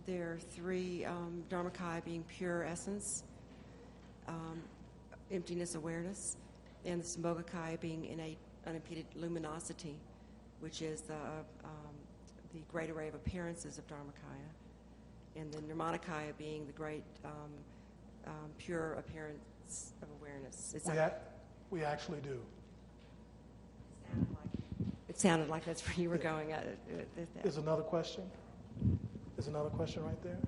There are three Dharmakaya being pure essence, emptiness, awareness, and the Sambhogakaya being innate, unimpeded luminosity, which is the great array of appearances of Dharmakaya, and then Nirmanakaya being the great pure appearance of awareness. We actually do. It sounded like that's where you were going at it. Is another question? There's another question right there.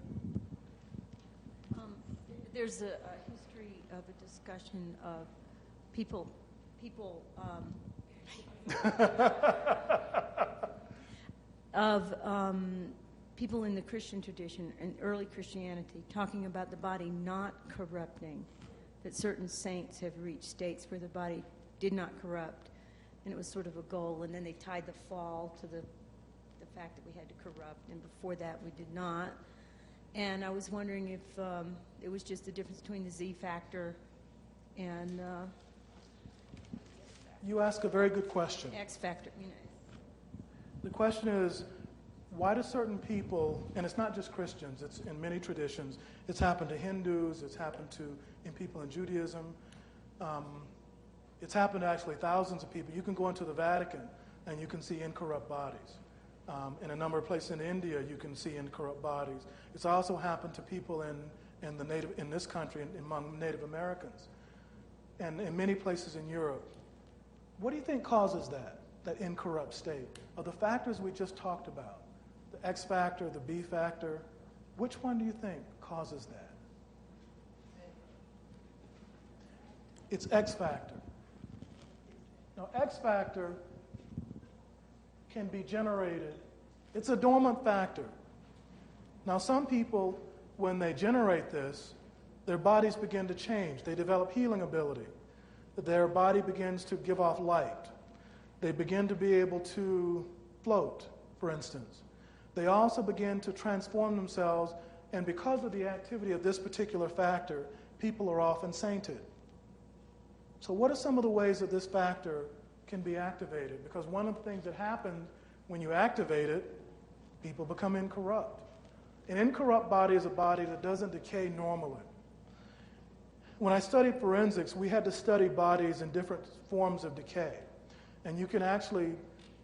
There's a history of a discussion of people people in the Christian tradition and early Christianity talking about the body not corrupting, that certain saints have reached states where the body did not corrupt, and it was sort of a goal, and then they tied the fall to the fact that we had to corrupt, and before that we did not. And I was wondering if it was just the difference between the Z factor and you ask a very good question. X factor. You know. The question is, why do certain people, and it's not just Christians, it's in many traditions, it's happened to Hindus, it's happened in people in Judaism, it's happened to actually thousands of people. You can go into the Vatican and you can see incorrupt bodies. In a number of places in India, you can see incorrupt bodies. It's also happened to people in this country, among Native Americans, and in many places in Europe. What do you think causes that incorrupt state? Of the factors we just talked about, the X factor, the B factor, which one do you think causes that? It's X factor. Now, X factor can be generated. It's a dormant factor. Now, some people, when they generate this, their bodies begin to change. They develop healing ability. Their body begins to give off light. They begin to be able to float, for instance. They also begin to transform themselves, and because of the activity of this particular factor, people are often sainted. So what are some of the ways that this factor can be activated? Because one of the things that happens when you activate it, people become incorrupt. An incorrupt body is a body that doesn't decay normally. When I studied forensics, we had to study bodies in different forms of decay. And you can actually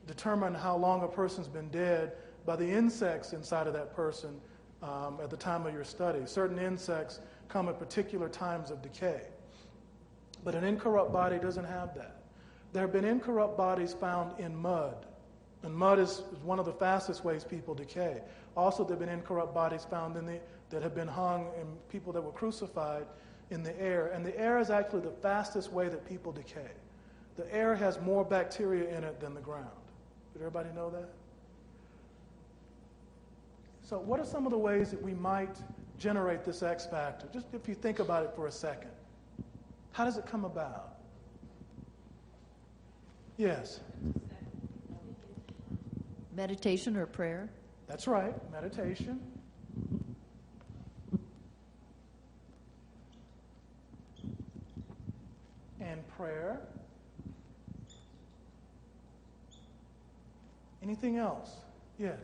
determine how long a person's been dead by the insects inside of that person at the time of your study. Certain insects come at particular times of decay. But an incorrupt body doesn't have that. There have been incorrupt bodies found in mud. And mud is one of the fastest ways people decay. Also, there have been incorrupt bodies found that have been hung in people that were crucified in the air. And the air is actually the fastest way that people decay. The air has more bacteria in it than the ground. Did everybody know that? So what are some of the ways that we might generate this X factor? Just if you think about it for a second. How does it come about? Yes? Meditation or prayer? That's right, meditation. And prayer. Anything else? Yes.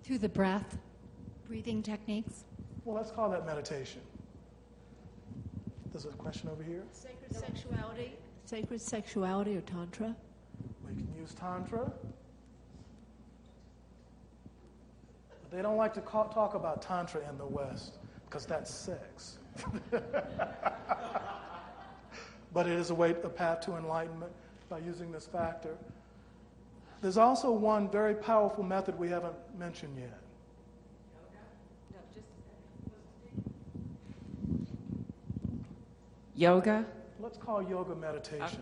Through the breath, breathing techniques. Well, let's call that meditation. There's a question over here. Sacred sexuality. Sacred sexuality or tantra. We can use tantra. But they don't like to talk about tantra in the West because that's sex. But it is a path to enlightenment by using this factor. There's also one very powerful method we haven't mentioned yet. Yoga? Let's call yoga meditation. Okay.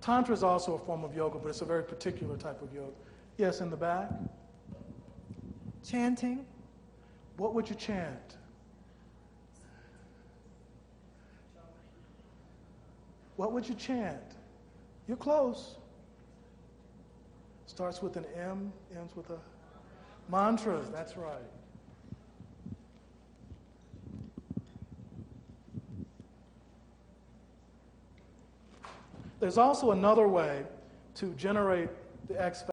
Tantra is also a form of yoga, but it's a very particular type of yoga. Yes, in the back? Chanting. What would you chant? What would you chant? You're close. Starts with an M, ends with a mantras, that's right. There's also another way to generate the X factor.